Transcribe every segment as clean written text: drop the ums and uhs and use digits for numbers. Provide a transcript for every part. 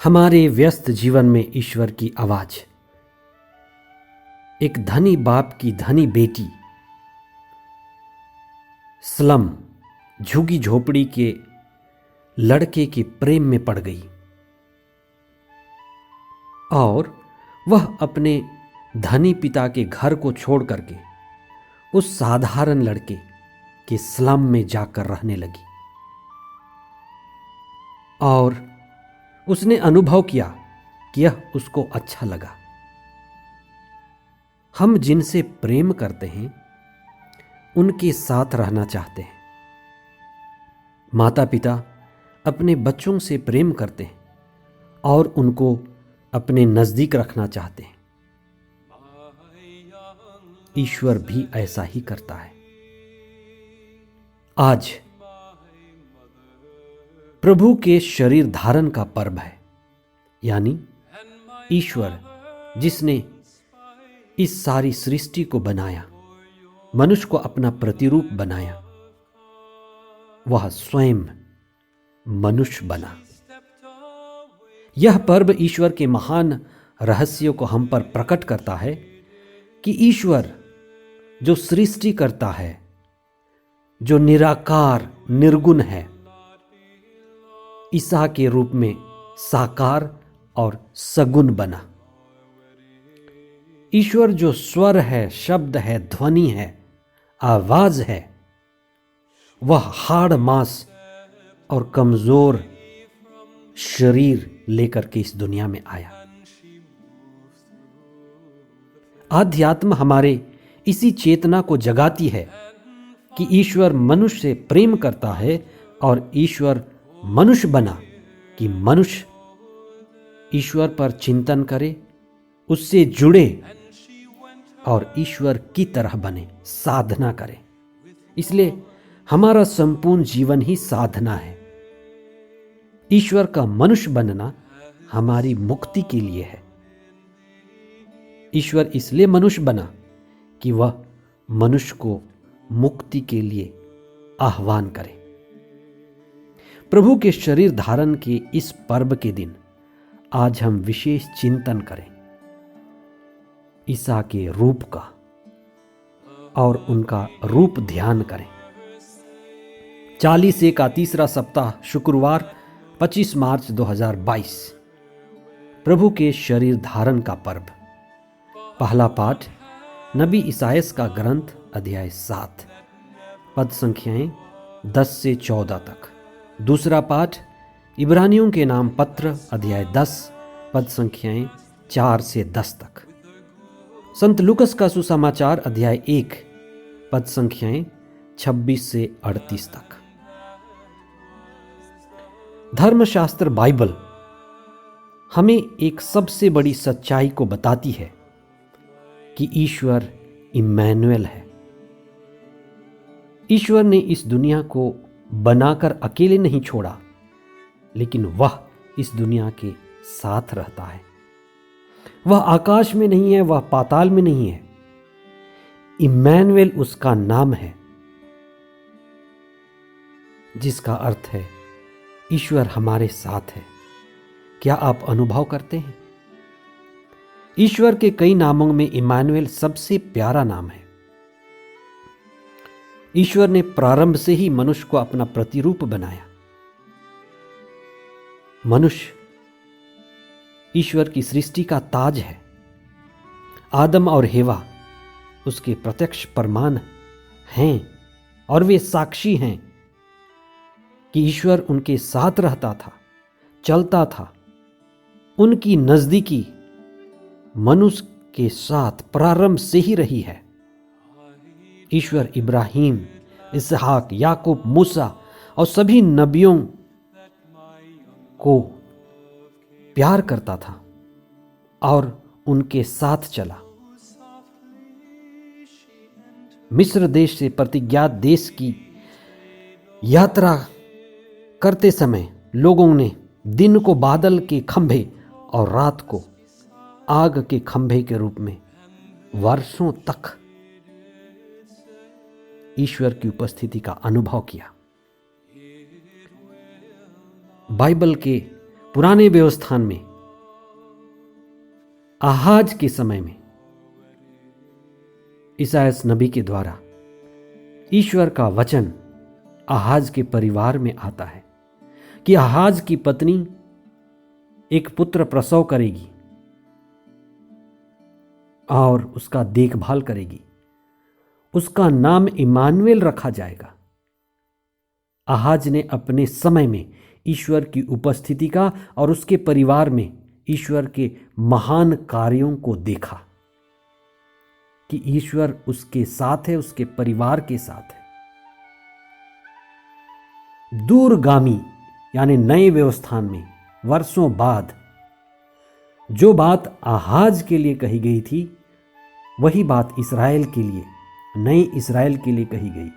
हमारे व्यस्त जीवन में ईश्वर की आवाज। एक धनी बाप की धनी बेटी स्लम झुग्गी झोपड़ी के लड़के के प्रेम में पड़ गई और वह अपने धनी पिता के घर को छोड़ करके उस साधारण लड़के के स्लम में जाकर रहने लगी और उसने अनुभव किया कि यह उसको अच्छा लगा। हम जिनसे प्रेम करते हैं उनके साथ रहना चाहते हैं। माता पिता अपने बच्चों से प्रेम करते हैं और उनको अपने नजदीक रखना चाहते हैं। ईश्वर भी ऐसा ही करता है। आज प्रभु के शरीर धारण का पर्व है, यानी ईश्वर जिसने इस सारी सृष्टि को बनाया, मनुष्य को अपना प्रतिरूप बनाया, वह स्वयं मनुष्य बना। यह पर्व ईश्वर के महान रहस्यों को हम पर प्रकट करता है कि ईश्वर जो सृष्टि करता है, जो निराकार निर्गुण है, ईसा के रूप में साकार और सगुण बना। ईश्वर जो स्वर है, शब्द है, ध्वनि है, आवाज है, वह हाड़ मांस और कमजोर शरीर लेकर के इस दुनिया में आया। आध्यात्म हमारे इसी चेतना को जगाती है कि ईश्वर मनुष्य से प्रेम करता है और ईश्वर मनुष्य बना कि मनुष्य ईश्वर पर चिंतन करे, उससे जुड़े और ईश्वर की तरह बने, साधना करे। इसलिए हमारा संपूर्ण जीवन ही साधना है। ईश्वर का मनुष्य बनना हमारी मुक्ति के लिए है। ईश्वर इसलिए मनुष्य बना कि वह मनुष्य को मुक्ति के लिए आह्वान करे। प्रभु के शरीर धारण के इस पर्व के दिन आज हम विशेष चिंतन करें ईसा के रूप का और उनका रूप ध्यान करें। 40 का तीसरा सप्ताह, शुक्रवार 25 मार्च 2022, प्रभु के शरीर धारण का पर्व। पहला पाठ नबी इसायास का ग्रंथ अध्याय 7 पद संख्याएं 10 से 14 तक। दूसरा पाठ इब्रानियों के नाम पत्र अध्याय 10 पद संख्याएं 4 से 10 तक। संत लूकस का सुसमाचार अध्याय 1 पद संख्याएं 26 से 38 तक। धर्मशास्त्र बाइबल हमें एक सबसे बड़ी सच्चाई को बताती है कि ईश्वर इम्मैनुएल है। ईश्वर ने इस दुनिया को बनाकर अकेले नहीं छोड़ा, लेकिन वह इस दुनिया के साथ रहता है। वह आकाश में नहीं है, वह पाताल में नहीं है। इम्मैनुएल उसका नाम है, जिसका अर्थ है ईश्वर हमारे साथ है। क्या आप अनुभव करते हैं? ईश्वर के कई नामों में इम्मैनुएल सबसे प्यारा नाम है। ईश्वर ने प्रारंभ से ही मनुष्य को अपना प्रतिरूप बनाया। मनुष्य ईश्वर की सृष्टि का ताज है। आदम और हेवा उसके प्रत्यक्ष प्रमाण हैं और वे साक्षी हैं कि ईश्वर उनके साथ रहता था, चलता था। उनकी नजदीकी मनुष्य के साथ प्रारंभ से ही रही है। ईश्वर इब्राहिम, इसहाक, याकूब, मूसा और सभी नबियों को प्यार करता था और उनके साथ चला। मिस्र देश से प्रतिज्ञात देश की यात्रा करते समय लोगों ने दिन को बादल के खंभे और रात को आग के खंभे के रूप में वर्षों तक ईश्वर की उपस्थिति का अनुभव किया। बाइबल के पुराने व्यवस्थान में आहाज के समय में इसायास नबी के द्वारा ईश्वर का वचन आहाज के परिवार में आता है कि आहाज की पत्नी एक पुत्र प्रसव करेगी और उसका देखभाल करेगी। उसका नाम इमानुएल रखा जाएगा। आहाज ने अपने समय में ईश्वर की उपस्थिति का और उसके परिवार में ईश्वर के महान कार्यों को देखा कि ईश्वर उसके साथ है, उसके परिवार के साथ है। दूरगामी यानी नए व्यवस्थान में वर्षों बाद जो बात आहाज के लिए कही गई थी, वही बात इस्राएल के लिए, नए इस्राएल के लिए कही गई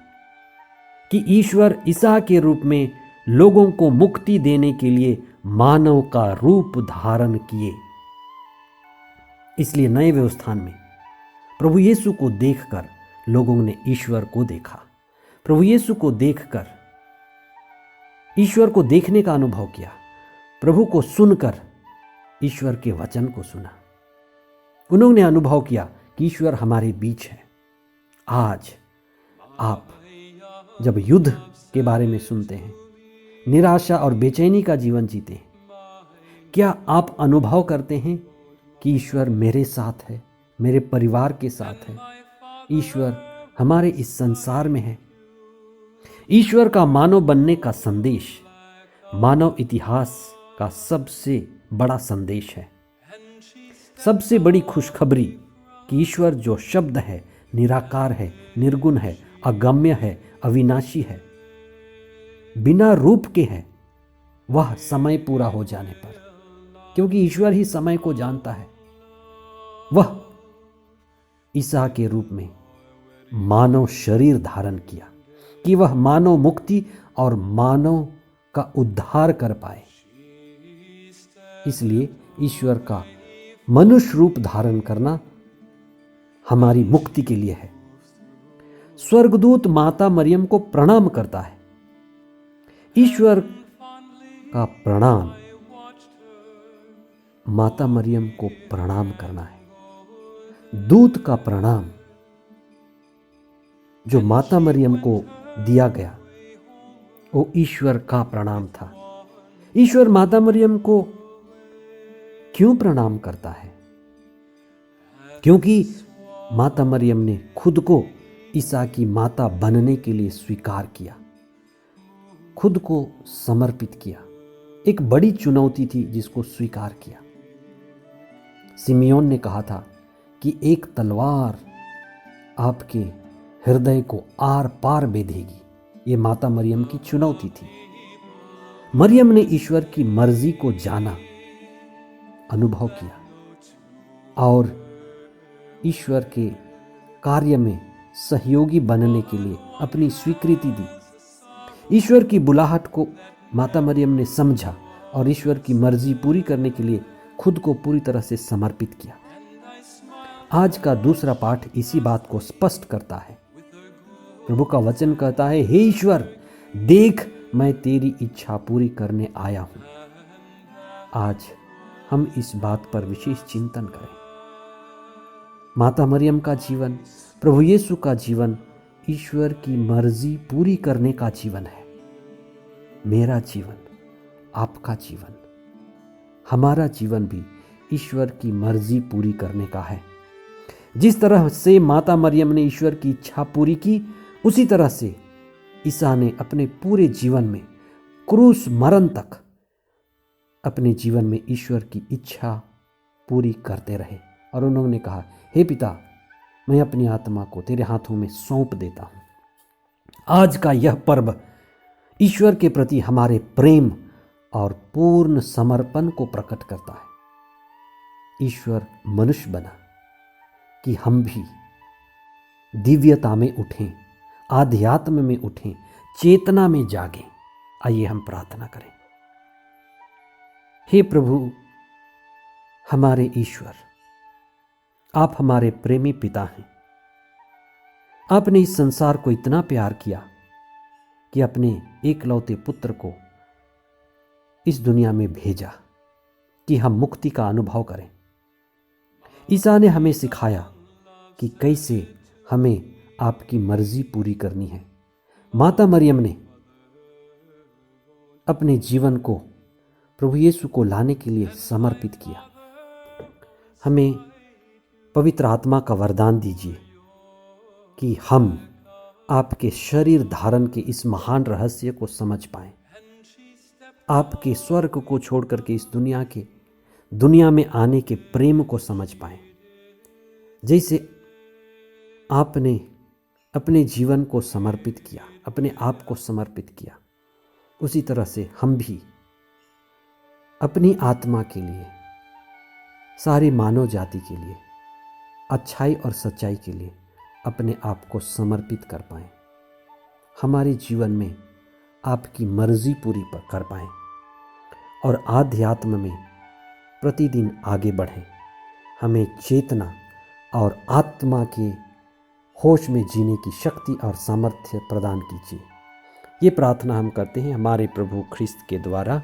कि ईश्वर ईसा के रूप में लोगों को मुक्ति देने के लिए मानव का रूप धारण किए। इसलिए नए व्यवस्थान में प्रभु यीशु को देखकर लोगों ने ईश्वर को देखा। प्रभु यीशु को देखकर ईश्वर को देखने का अनुभव किया। प्रभु को सुनकर ईश्वर के वचन को सुना। उन्होंने अनुभव किया कि ईश्वर हमारे बीच है। आज आप जब युद्ध के बारे में सुनते हैं, निराशा और बेचैनी का जीवन जीते हैं, क्या आप अनुभव करते हैं कि ईश्वर मेरे साथ है, मेरे परिवार के साथ है, ईश्वर हमारे इस संसार में है? ईश्वर का मानव बनने का संदेश मानव इतिहास का सबसे बड़ा संदेश है। सबसे बड़ी खुशखबरी कि ईश्वर जो शब्द है, निराकार है, निर्गुण है, अगम्य है, अविनाशी है, बिना रूप के है, वह समय पूरा हो जाने पर, क्योंकि ईश्वर ही समय को जानता है, वह ईसा के रूप में मानव शरीर धारण किया कि वह मानव मुक्ति और मानव का उद्धार कर पाए। इसलिए ईश्वर का मनुष्य रूप धारण करना हमारी मुक्ति के लिए है। स्वर्गदूत माता मरियम को प्रणाम करता है। ईश्वर का प्रणाम माता मरियम को प्रणाम करना है। दूत का प्रणाम जो माता मरियम को दिया गया, वो ईश्वर का प्रणाम था। ईश्वर माता मरियम को क्यों प्रणाम करता है? क्योंकि माता मरियम ने खुद को ईसा की माता बनने के लिए स्वीकार किया, खुद को समर्पित किया। एक बड़ी चुनौती थी जिसको स्वीकार किया। सिमियोन ने कहा था कि एक तलवार आपके हृदय को आर पार बेधेगी। ये माता मरियम की चुनौती थी। मरियम ने ईश्वर की मर्जी को जाना, अनुभव किया और ईश्वर के कार्य में सहयोगी बनने के लिए अपनी स्वीकृति दी। ईश्वर की बुलाहट को माता मरियम ने समझा और ईश्वर की मर्जी पूरी करने के लिए खुद को पूरी तरह से समर्पित किया। आज का दूसरा पाठ इसी बात को स्पष्ट करता है। प्रभु का वचन कहता है, हे ईश्वर, देख मैं तेरी इच्छा पूरी करने आया हूं। आज हम इस बात पर विशेष चिंतन करें। माता मरियम का जीवन, प्रभु यीशु का जीवन ईश्वर की मर्जी पूरी करने का जीवन है। मेरा जीवन, आपका जीवन, हमारा जीवन भी ईश्वर की मर्जी पूरी करने का है। जिस तरह से माता मरियम ने ईश्वर की इच्छा पूरी की, उसी तरह से ईसा ने अपने पूरे जीवन में क्रूस मरण तक अपने जीवन में ईश्वर की इच्छा पूरी करते रहे। और उन्होंने कहा, हे पिता, मैं अपनी आत्मा को तेरे हाथों में सौंप देता हूं। आज का यह पर्व ईश्वर के प्रति हमारे प्रेम और पूर्ण समर्पण को प्रकट करता है। ईश्वर मनुष्य बना कि हम भी दिव्यता में उठें, आध्यात्म में उठें, चेतना में जागें। आइए हम प्रार्थना करें। हे प्रभु, हमारे ईश्वर, आप हमारे प्रेमी पिता हैं। आपने इस संसार को इतना प्यार किया कि अपने एकलौते पुत्र को इस दुनिया में भेजा कि हम मुक्ति का अनुभव करें। ईसा ने हमें सिखाया कि कैसे हमें आपकी मर्जी पूरी करनी है। माता मरियम ने अपने जीवन को प्रभु यीशु को लाने के लिए समर्पित किया। हमें पवित्र आत्मा का वरदान दीजिए कि हम आपके शरीर धारण के इस महान रहस्य को समझ पाएं, आपके स्वर्ग को छोड़ करके इस दुनिया में आने के प्रेम को समझ पाएं। जैसे आपने अपने जीवन को समर्पित किया, अपने आप को समर्पित किया, उसी तरह से हम भी अपनी आत्मा के लिए, सारी मानव जाति के लिए, अच्छाई और सच्चाई के लिए अपने आप को समर्पित कर पाएं। हमारे जीवन में आपकी मर्जी पूरी कर पाएं और आध्यात्म में प्रतिदिन आगे बढ़ें। हमें चेतना और आत्मा के होश में जीने की शक्ति और सामर्थ्य प्रदान कीजिए। ये प्रार्थना हम करते हैं हमारे प्रभु ख्रिस्त के द्वारा।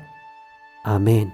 आमीन।